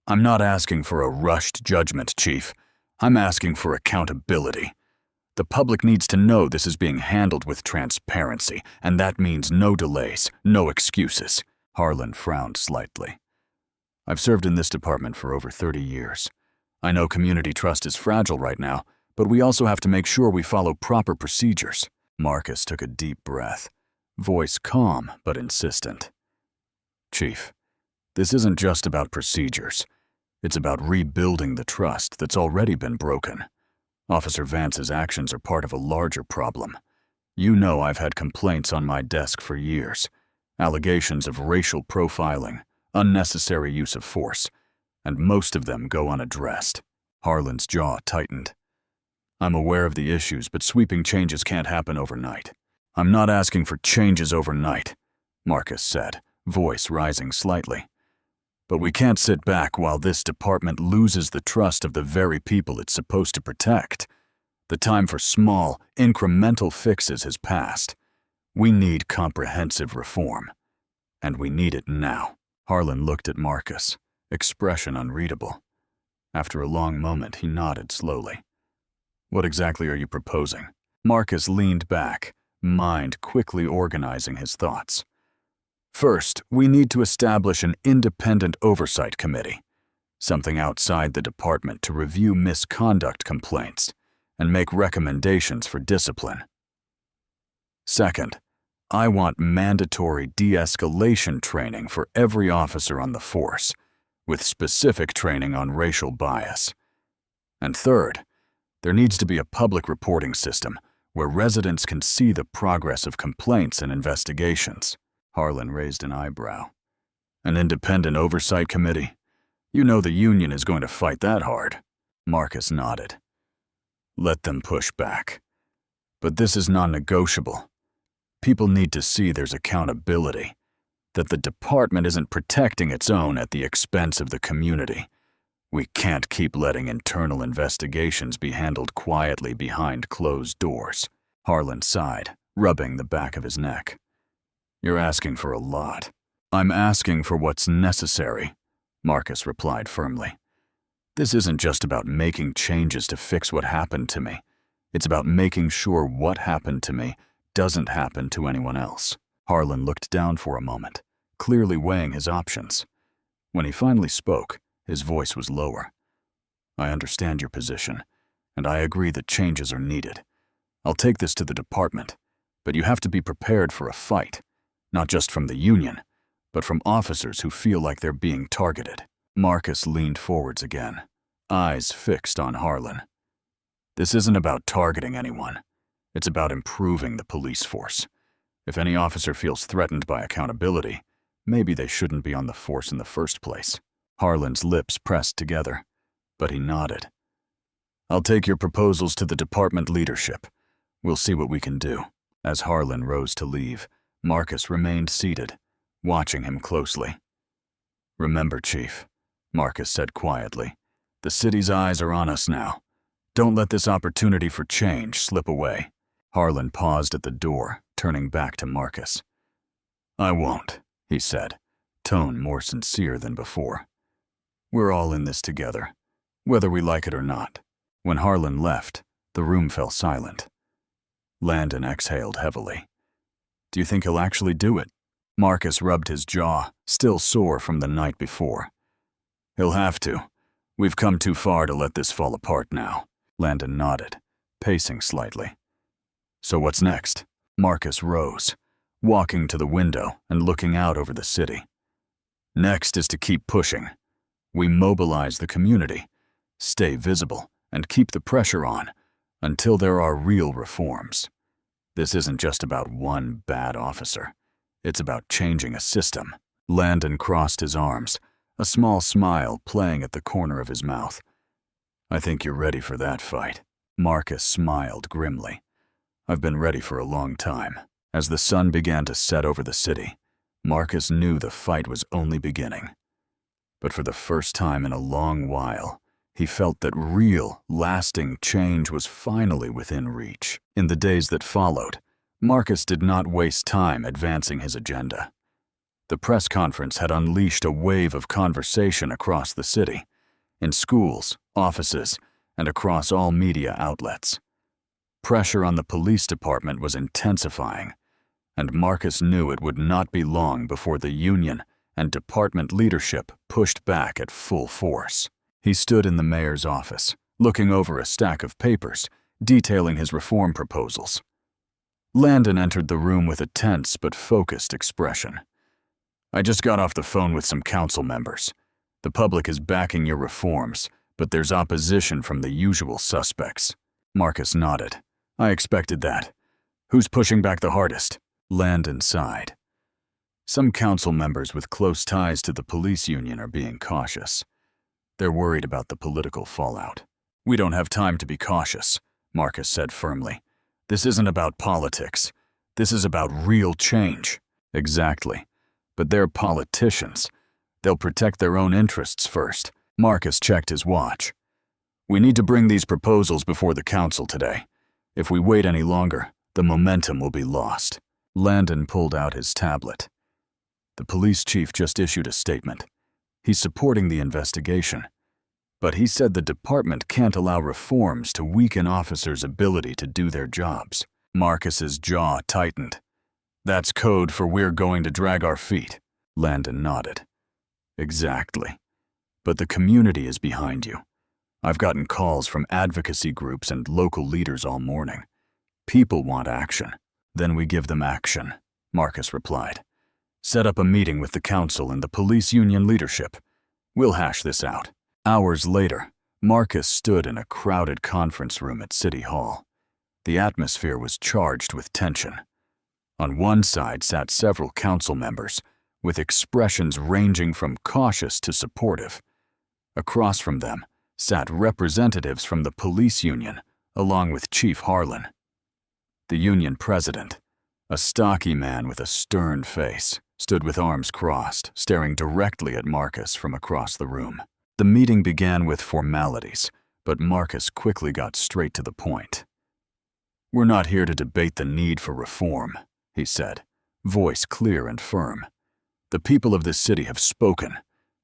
I'm not asking for a rushed judgment, Chief. I'm asking for accountability. The public needs to know this is being handled with transparency, and that means no delays, no excuses. Harlan frowned slightly. I've served in this department for over 30 years. I know community trust is fragile right now, but we also have to make sure we follow proper procedures. Marcus took a deep breath, voice calm but insistent. Chief, this isn't just about procedures. It's about rebuilding the trust that's already been broken. Officer Vance's actions are part of a larger problem. You know I've had complaints on my desk for years. Allegations of racial profiling, unnecessary use of force, and most of them go unaddressed. Harlan's jaw tightened. I'm aware of the issues, but sweeping changes can't happen overnight. I'm not asking for changes overnight, Marcus said, voice rising slightly. But we can't sit back while this department loses the trust of the very people it's supposed to protect. The time for small, incremental fixes has passed. We need comprehensive reform. And we need it now. Harlan looked at Marcus, expression unreadable. After a long moment, he nodded slowly. What exactly are you proposing? Marcus leaned back, mind quickly organizing his thoughts. First, we need to establish an independent oversight committee, something outside the department to review misconduct complaints and make recommendations for discipline. Second, I want mandatory de-escalation training for every officer on the force, with specific training on racial bias. And third, there needs to be a public reporting system where residents can see the progress of complaints and investigations. Harlan raised an eyebrow. An independent oversight committee? You know the union is going to fight that hard. Marcus nodded. Let them push back. But this is non-negotiable. People need to see there's accountability, that the department isn't protecting its own at the expense of the community. We can't keep letting internal investigations be handled quietly behind closed doors. Harlan sighed, rubbing the back of his neck. You're asking for a lot. I'm asking for what's necessary, Marcus replied firmly. This isn't just about making changes to fix what happened to me. It's about making sure what happened to me doesn't happen to anyone else. Harlan looked down for a moment, clearly weighing his options. When he finally spoke, his voice was lower. I understand your position, and I agree that changes are needed. I'll take this to the department, but you have to be prepared for a fight, not just from the union, but from officers who feel like they're being targeted. Marcus leaned forwards again, eyes fixed on Harlan. This isn't about targeting anyone. It's about improving the police force. If any officer feels threatened by accountability, maybe they shouldn't be on the force in the first place. Harlan's lips pressed together, but he nodded. I'll take your proposals to the department leadership. We'll see what we can do. As Harlan rose to leave, Marcus remained seated, watching him closely. Remember, Chief, Marcus said quietly, the city's eyes are on us now. Don't let this opportunity for change slip away. Harlan paused at the door, turning back to Marcus. I won't, he said, tone more sincere than before. We're all in this together, whether we like it or not. When Harlan left, the room fell silent. Landon exhaled heavily. Do you think he'll actually do it? Marcus rubbed his jaw, still sore from the night before. He'll have to. We've come too far to let this fall apart now. Landon nodded, pacing slightly. So what's next? Marcus rose, walking to the window and looking out over the city. Next is to keep pushing. We mobilize the community, stay visible, and keep the pressure on until there are real reforms. This isn't just about one bad officer. It's about changing a system. Landon crossed his arms, a small smile playing at the corner of his mouth. I think you're ready for that fight. Marcus smiled grimly. I've been ready for a long time. As the sun began to set over the city, Marcus knew the fight was only beginning. But for the first time in a long while, he felt that real, lasting change was finally within reach. In the days that followed, Marcus did not waste time advancing his agenda. The press conference had unleashed a wave of conversation across the city, in schools, offices, and across all media outlets. Pressure on the police department was intensifying, and Marcus knew it would not be long before the union and department leadership pushed back at full force. He stood in the mayor's office, looking over a stack of papers, detailing his reform proposals. Landon entered the room with a tense but focused expression. I just got off the phone with some council members. The public is backing your reforms, but there's opposition from the usual suspects. Marcus nodded. I expected that. Who's pushing back the hardest? Landon sighed. Some council members with close ties to the police union are being cautious. They're worried about the political fallout. We don't have time to be cautious, Marcus said firmly. This isn't about politics. This is about real change. Exactly. But they're politicians. They'll protect their own interests first. Marcus checked his watch. We need to bring these proposals before the council today. If we wait any longer, the momentum will be lost. Landon pulled out his tablet. The police chief just issued a statement. He's supporting the investigation. But he said the department can't allow reforms to weaken officers' ability to do their jobs. Marcus's jaw tightened. That's code for we're going to drag our feet. Landon nodded. Exactly. But the community is behind you. I've gotten calls from advocacy groups and local leaders all morning. People want action. Then we give them action, Marcus replied. Set up a meeting with the council and the police union leadership. We'll hash this out. Hours later, Marcus stood in a crowded conference room at City Hall. The atmosphere was charged with tension. On one side sat several council members, with expressions ranging from cautious to supportive. Across from them sat representatives from the police union, along with Chief Harlan. The union president, a stocky man with a stern face, stood with arms crossed, staring directly at Marcus from across the room. The meeting began with formalities, but Marcus quickly got straight to the point. We're not here to debate the need for reform, he said, voice clear and firm. The people of this city have spoken,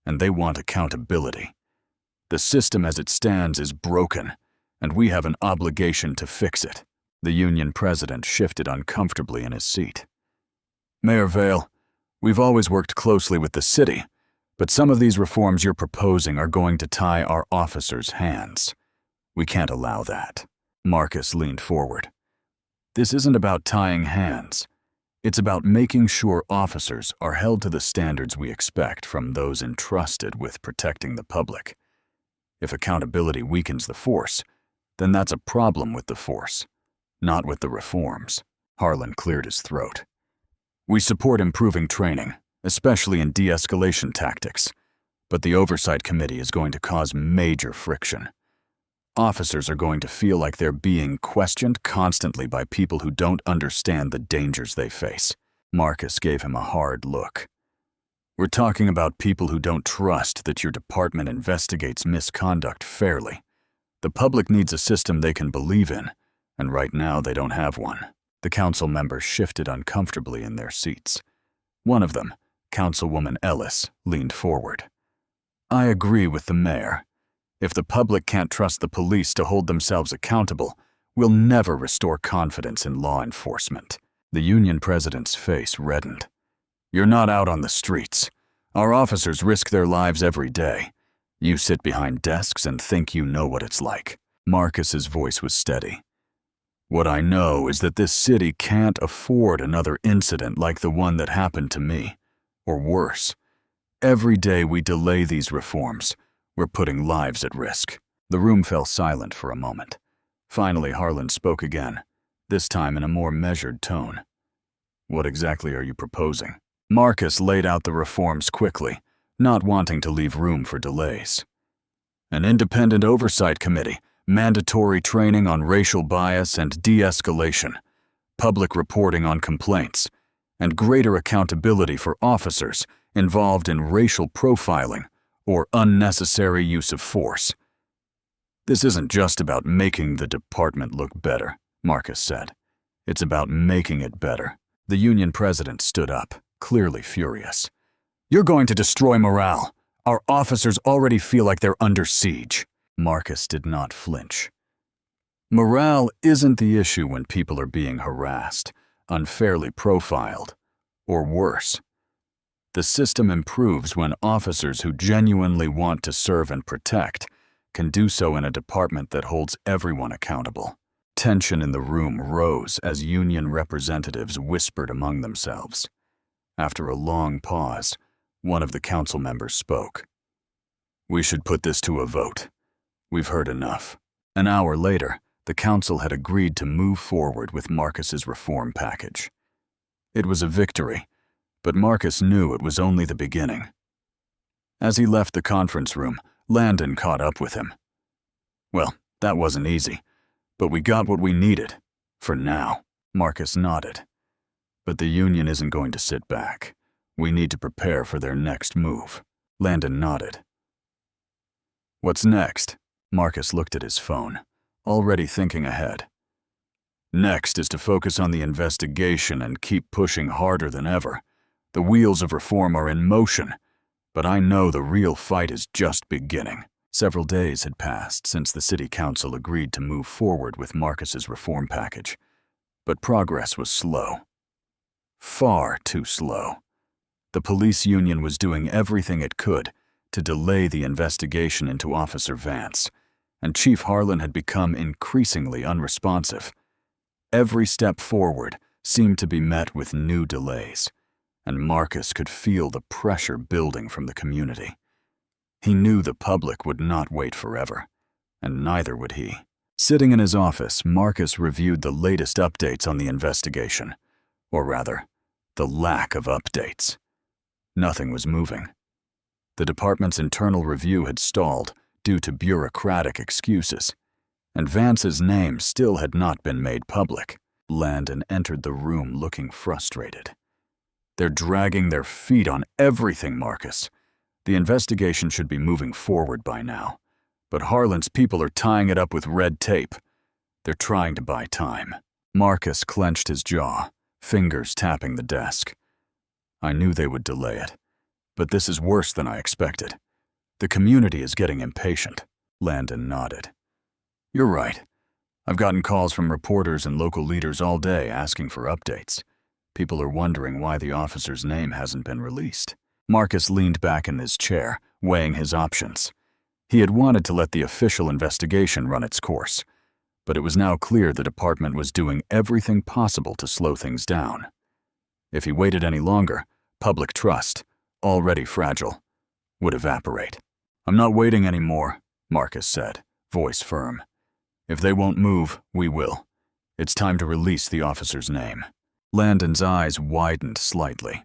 and they want accountability. The system as it stands is broken, and we have an obligation to fix it. The union president shifted uncomfortably in his seat. Mayor Vale, we've always worked closely with the city, but some of these reforms you're proposing are going to tie our officers' hands. We can't allow that. Marcus leaned forward. This isn't about tying hands. It's about making sure officers are held to the standards we expect from those entrusted with protecting the public. If accountability weakens the force, then that's a problem with the force, not with the reforms. Harlan cleared his throat. We support improving training, especially in de-escalation tactics, but the Oversight Committee is going to cause major friction. Officers are going to feel like they're being questioned constantly by people who don't understand the dangers they face. Marcus gave him a hard look. We're talking about people who don't trust that your department investigates misconduct fairly. The public needs a system they can believe in, and right now they don't have one. The council members shifted uncomfortably in their seats. One of them, Councilwoman Ellis, leaned forward. I agree with the mayor. If the public can't trust the police to hold themselves accountable, we'll never restore confidence in law enforcement. The union president's face reddened. You're not out on the streets. Our officers risk their lives every day. You sit behind desks and think you know what it's like. Marcus's voice was steady. What I know is that this city can't afford another incident like the one that happened to me, or worse. Every day we delay these reforms, we're putting lives at risk. The room fell silent for a moment. Finally, Harlan spoke again, this time in a more measured tone. What exactly are you proposing? Marcus laid out the reforms quickly, not wanting to leave room for delays. An independent oversight committee, mandatory training on racial bias and de-escalation, public reporting on complaints, and greater accountability for officers involved in racial profiling or unnecessary use of force. This isn't just about making the department look better, Marcus said. It's about making it better. The union president stood up, clearly furious. You're going to destroy morale. Our officers already feel like they're under siege. Marcus did not flinch. Morale isn't the issue when people are being harassed, unfairly profiled, or worse. The system improves when officers who genuinely want to serve and protect can do so in a department that holds everyone accountable. Tension in the room rose as union representatives whispered among themselves. After a long pause, one of the council members spoke. We should put this to a vote. We've heard enough. An hour later, the council had agreed to move forward with Marcus's reform package. It was a victory, but Marcus knew it was only the beginning. As he left the conference room, Landon caught up with him. Well, that wasn't easy, but we got what we needed. For now. Marcus nodded. But the union isn't going to sit back. We need to prepare for their next move. Landon nodded. What's next? Marcus looked at his phone, already thinking ahead. Next is to focus on the investigation and keep pushing harder than ever. The wheels of reform are in motion, but I know the real fight is just beginning. Several days had passed since the city council agreed to move forward with Marcus's reform package, but progress was slow. Far too slow. The police union was doing everything it could to delay the investigation into Officer Vance, and Chief Harlan had become increasingly unresponsive. Every step forward seemed to be met with new delays, and Marcus could feel the pressure building from the community. He knew the public would not wait forever, and neither would he. Sitting in his office, Marcus reviewed the latest updates on the investigation, or rather, the lack of updates. Nothing was moving. The department's internal review had stalled due to bureaucratic excuses, and Vance's name still had not been made public. Landon entered the room looking frustrated. They're dragging their feet on everything, Marcus. The investigation should be moving forward by now, but Harlan's people are tying it up with red tape. They're trying to buy time. Marcus clenched his jaw, fingers tapping the desk. I knew they would delay it, but this is worse than I expected. The community is getting impatient. Landon nodded. You're right. I've gotten calls from reporters and local leaders all day asking for updates. People are wondering why the officer's name hasn't been released. Marcus leaned back in his chair, weighing his options. He had wanted to let the official investigation run its course, but it was now clear the department was doing everything possible to slow things down. If he waited any longer, public trust, already fragile, would evaporate. "I'm not waiting anymore," Marcus said, voice firm. "If they won't move, we will. It's time to release the officer's name." Landon's eyes widened slightly.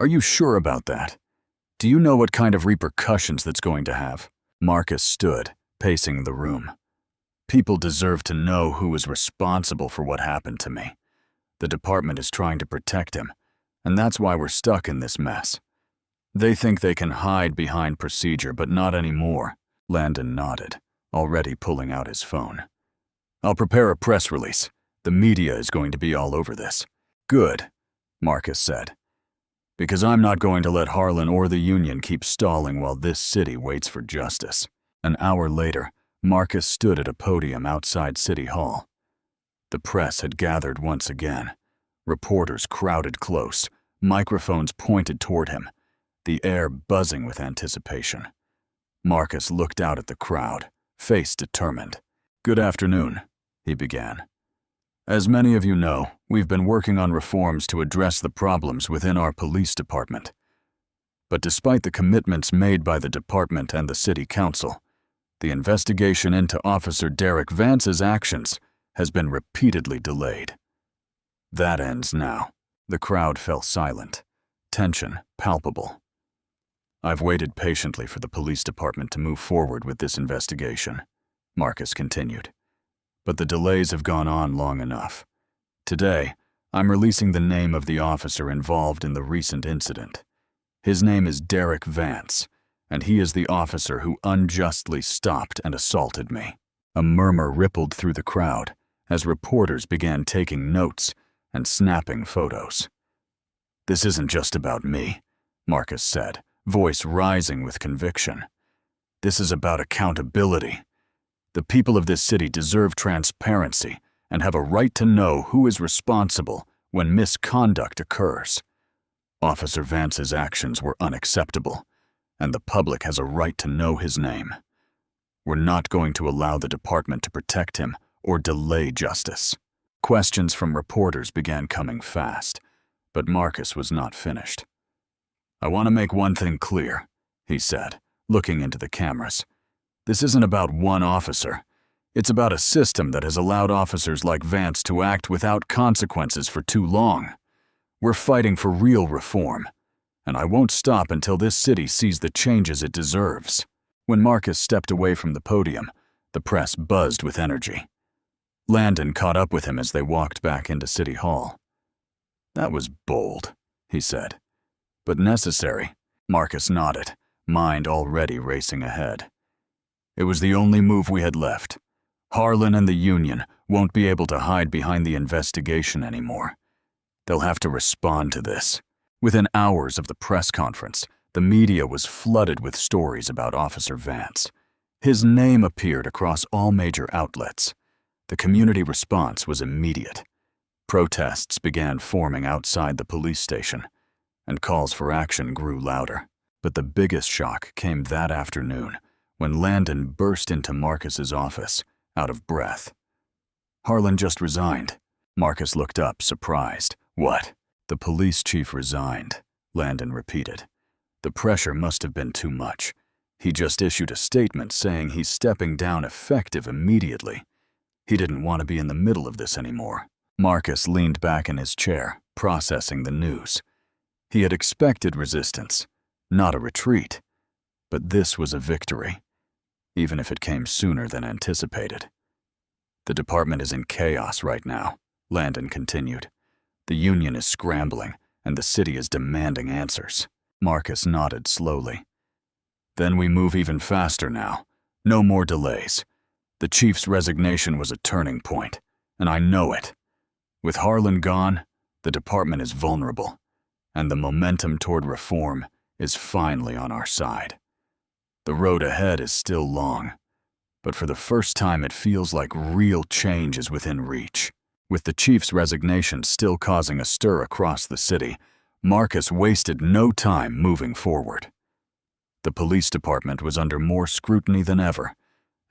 "Are you sure about that? Do you know what kind of repercussions that's going to have?" Marcus stood, pacing the room. "People deserve to know who is responsible for what happened to me. The department is trying to protect him, and that's why we're stuck in this mess. They think they can hide behind procedure, but not anymore." Landon nodded, already pulling out his phone. "I'll prepare a press release. The media is going to be all over this." "Good," Marcus said. "Because I'm not going to let Harlan or the union keep stalling while this city waits for justice." An hour later, Marcus stood at a podium outside City Hall. The press had gathered once again. Reporters crowded close, microphones pointed toward him, the air buzzing with anticipation. Marcus looked out at the crowd, face determined. "Good afternoon," he began. "As many of you know, we've been working on reforms to address the problems within our police department. But despite the commitments made by the department and the city council, the investigation into Officer Derek Vance's actions has been repeatedly delayed. That ends now." The crowd fell silent, tension palpable. "I've waited patiently for the police department to move forward with this investigation," Marcus continued. "But the delays have gone on long enough. Today, I'm releasing the name of the officer involved in the recent incident. His name is Derek Vance, and he is the officer who unjustly stopped and assaulted me." A murmur rippled through the crowd as reporters began taking notes and snapping photos. "This isn't just about me," Marcus said, voice rising with conviction. "This is about accountability. The people of this city deserve transparency and have a right to know who is responsible when misconduct occurs. Officer Vance's actions were unacceptable, and the public has a right to know his name. We're not going to allow the department to protect him or delay justice." Questions from reporters began coming fast, but Marcus was not finished. "I want to make one thing clear," he said, looking into the cameras. "This isn't about one officer. It's about a system that has allowed officers like Vance to act without consequences for too long. We're fighting for real reform, and I won't stop until this city sees the changes it deserves." When Marcus stepped away from the podium, the press buzzed with energy. Landon caught up with him as they walked back into City Hall. "That was bold," he said. "But necessary." Marcus nodded, mind already racing ahead. "It was the only move we had left. Harlan and the union won't be able to hide behind the investigation anymore. They'll have to respond to this." Within hours of the press conference, the media was flooded with stories about Officer Vance. His name appeared across all major outlets. The community response was immediate. Protests began forming outside the police station, and calls for action grew louder. But the biggest shock came that afternoon when Landon burst into Marcus's office, out of breath. "Harlan just resigned." Marcus looked up, surprised. "What?" "The police chief resigned," Landon repeated. "The pressure must have been too much. He just issued a statement saying he's stepping down effective immediately. He didn't want to be in the middle of this anymore." Marcus leaned back in his chair, processing the news. He had expected resistance, not a retreat. But this was a victory, even if it came sooner than anticipated. "The department is in chaos right now," Landon continued. "The union is scrambling, and the city is demanding answers." Marcus nodded slowly. "Then we move even faster now. No more delays. The chief's resignation was a turning point, and I know it. With Harlan gone, the department is vulnerable, and the momentum toward reform is finally on our side. The road ahead is still long, but for the first time it feels like real change is within reach." With the chief's resignation still causing a stir across the city, Marcus wasted no time moving forward. The police department was under more scrutiny than ever,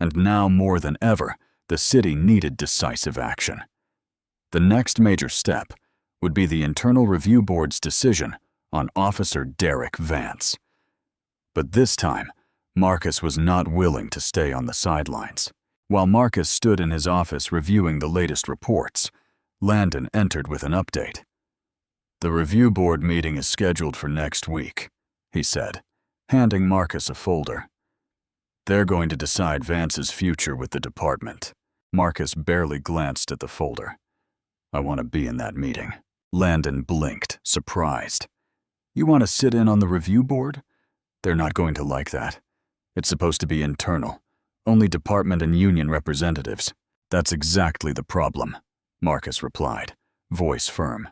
and now more than ever, the city needed decisive action. The next major step would be the Internal Review Board's decision on Officer Derek Vance. But this time, Marcus was not willing to stay on the sidelines. While Marcus stood in his office reviewing the latest reports, Landon entered with an update. "The review board meeting is scheduled for next week," he said, handing Marcus a folder. "They're going to decide Vance's future with the department." Marcus barely glanced at the folder. "I want to be in that meeting." Landon blinked, surprised. "You want to sit in on the review board? They're not going to like that. It's supposed to be internal. Only department and union representatives." "That's exactly the problem," Marcus replied, voice firm.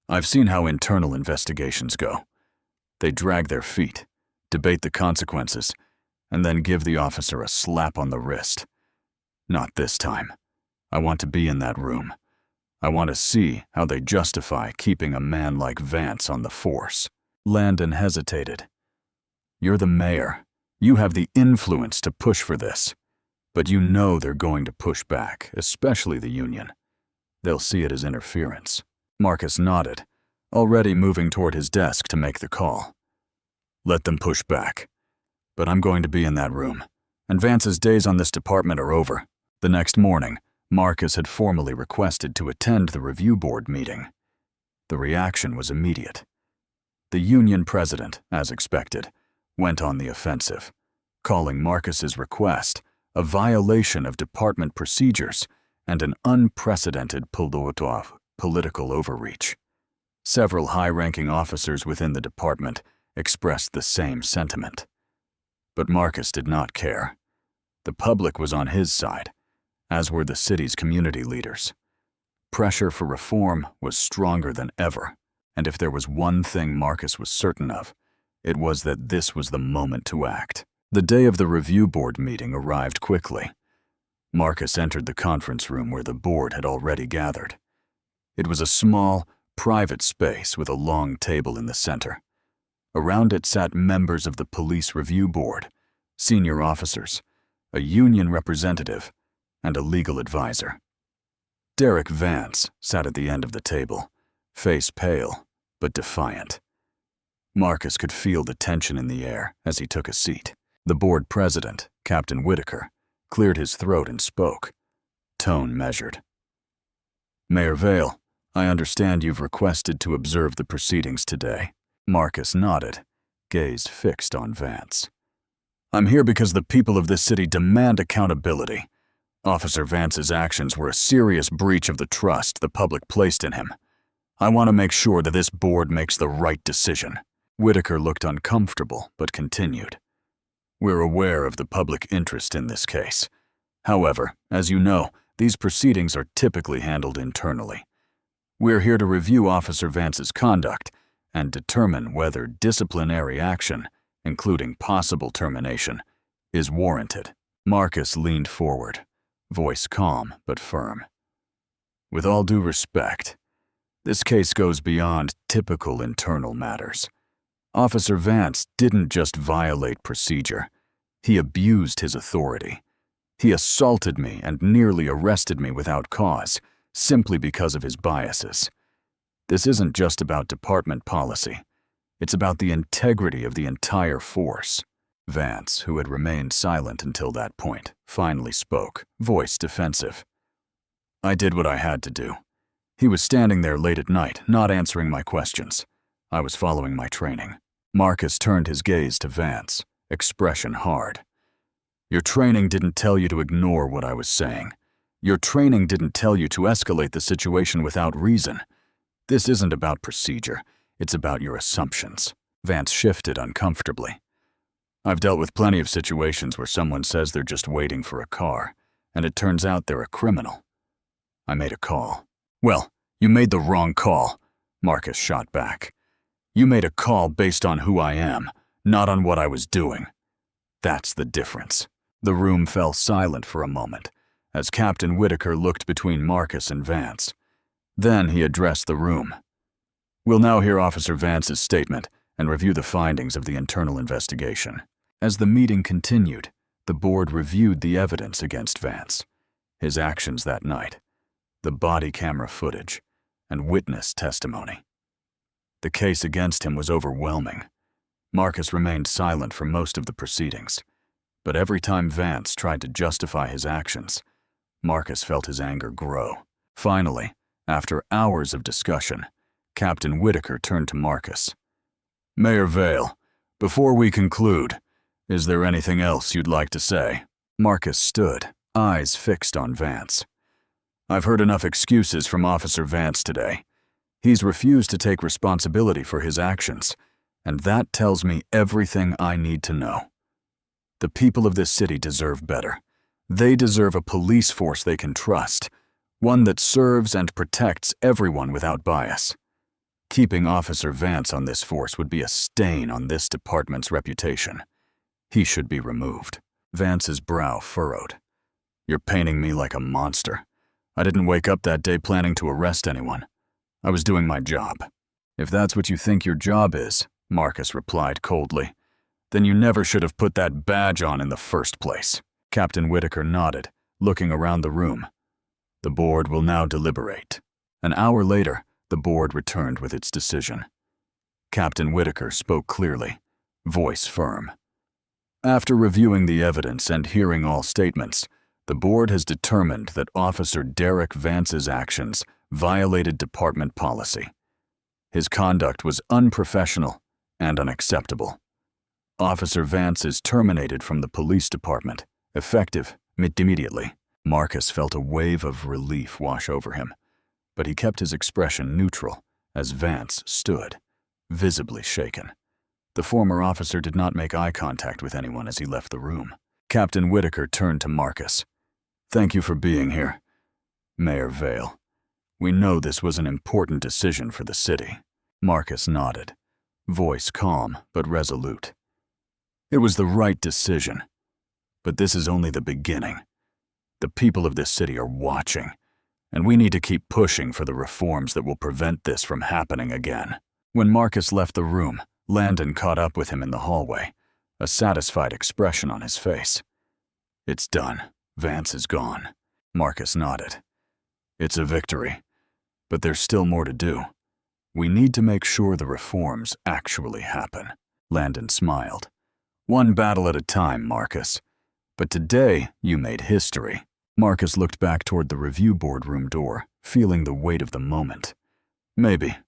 "I've seen how internal investigations go. They drag their feet, debate the consequences, and then give the officer a slap on the wrist. Not this time. I want to be in that room. I want to see how they justify keeping a man like Vance on the force." Landon hesitated. "You're the mayor. You have the influence to push for this. But you know they're going to push back, especially the union. They'll see it as interference." Marcus nodded, already moving toward his desk to make the call. "Let them push back. But I'm going to be in that room, and Vance's days on this department are over." The next morning, Marcus had formally requested to attend the review board meeting. The reaction was immediate. The union president, as expected, went on the offensive, calling Marcus's request a violation of department procedures and an unprecedented political overreach. Several high-ranking officers within the department expressed the same sentiment. But Marcus did not care. The public was on his side, as were the city's community leaders. Pressure for reform was stronger than ever, and if there was one thing Marcus was certain of, it was that this was the moment to act. The day of the review board meeting arrived quickly. Marcus entered the conference room where the board had already gathered. It was a small, private space with a long table in the center. Around it sat members of the police review board, senior officers, a union representative, and a legal advisor. Derek Vance sat at the end of the table, face pale but defiant. Marcus could feel the tension in the air as he took a seat. The board president, Captain Whitaker, cleared his throat and spoke, tone measured. "Mayor Vale, I understand you've requested to observe the proceedings today." Marcus nodded, gaze fixed on Vance. "I'm here because the people of this city demand accountability. Officer Vance's actions were a serious breach of the trust the public placed in him. I want to make sure that this board makes the right decision." Whitaker looked uncomfortable, but continued. "We're aware of the public interest in this case. However, as you know, these proceedings are typically handled internally. We're here to review Officer Vance's conduct and determine whether disciplinary action, including possible termination, is warranted." Marcus leaned forward, voice calm but firm. "With all due respect, this case goes beyond typical internal matters. Officer Vance didn't just violate procedure. He abused his authority. He assaulted me and nearly arrested me without cause, simply because of his biases. This isn't just about department policy. It's about the integrity of the entire force." Vance, who had remained silent until that point, finally spoke, voice defensive. "I did what I had to do. He was standing there late at night, not answering my questions. I was following my training." Marcus turned his gaze to Vance, expression hard. "Your training didn't tell you to ignore what I was saying. Your training didn't tell you to escalate the situation without reason. This isn't about procedure. It's about your assumptions." Vance shifted uncomfortably. "I've dealt with plenty of situations where someone says they're just waiting for a car, and it turns out they're a criminal. I made a call." "Well, you made the wrong call," Marcus shot back. "You made a call based on who I am, not on what I was doing. That's the difference." The room fell silent for a moment, as Captain Whitaker looked between Marcus and Vance. Then he addressed the room. "We'll now hear Officer Vance's statement and review the findings of the internal investigation." As the meeting continued, the board reviewed the evidence against Vance, his actions that night, the body camera footage, and witness testimony. The case against him was overwhelming. Marcus remained silent for most of the proceedings, but every time Vance tried to justify his actions, Marcus felt his anger grow. Finally, after hours of discussion, Captain Whitaker turned to Marcus. "Mayor Vale, before we conclude, is there anything else you'd like to say?" Marcus stood, eyes fixed on Vance. "I've heard enough excuses from Officer Vance today. He's refused to take responsibility for his actions, and that tells me everything I need to know. The people of this city deserve better. They deserve a police force they can trust, one that serves and protects everyone without bias. Keeping Officer Vance on this force would be a stain on this department's reputation. He should be removed." Vance's brow furrowed. "You're painting me like a monster. I didn't wake up that day planning to arrest anyone. I was doing my job." "If that's what you think your job is," Marcus replied coldly, "then you never should have put that badge on in the first place." Captain Whitaker nodded, looking around the room. "The board will now deliberate." An hour later, the board returned with its decision. Captain Whitaker spoke clearly, voice firm. "After reviewing the evidence and hearing all statements, the board has determined that Officer Derek Vance's actions violated department policy. His conduct was unprofessional and unacceptable. Officer Vance is terminated from the police department, effective immediately." Marcus felt a wave of relief wash over him, but he kept his expression neutral as Vance stood, visibly shaken. The former officer did not make eye contact with anyone as he left the room. Captain Whitaker turned to Marcus. "Thank you for being here, Mayor Vale. We know this was an important decision for the city." Marcus nodded, voice calm but resolute. "It was the right decision, but this is only the beginning. The people of this city are watching, and we need to keep pushing for the reforms that will prevent this from happening again." When Marcus left the room, Landon caught up with him in the hallway, a satisfied expression on his face. "It's done. Vance is gone." Marcus nodded. "It's a victory, but there's still more to do. We need to make sure the reforms actually happen." Landon smiled. "One battle at a time, Marcus. But today, you made history." Marcus looked back toward the review boardroom door, feeling the weight of the moment. "Maybe,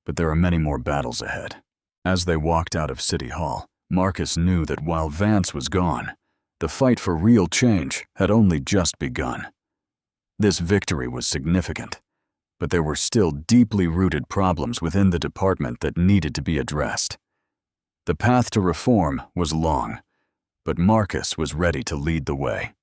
but there are many more battles ahead." As they walked out of City Hall, Marcus knew that while Vance was gone, the fight for real change had only just begun. This victory was significant, but there were still deeply rooted problems within the department that needed to be addressed. The path to reform was long, but Marcus was ready to lead the way.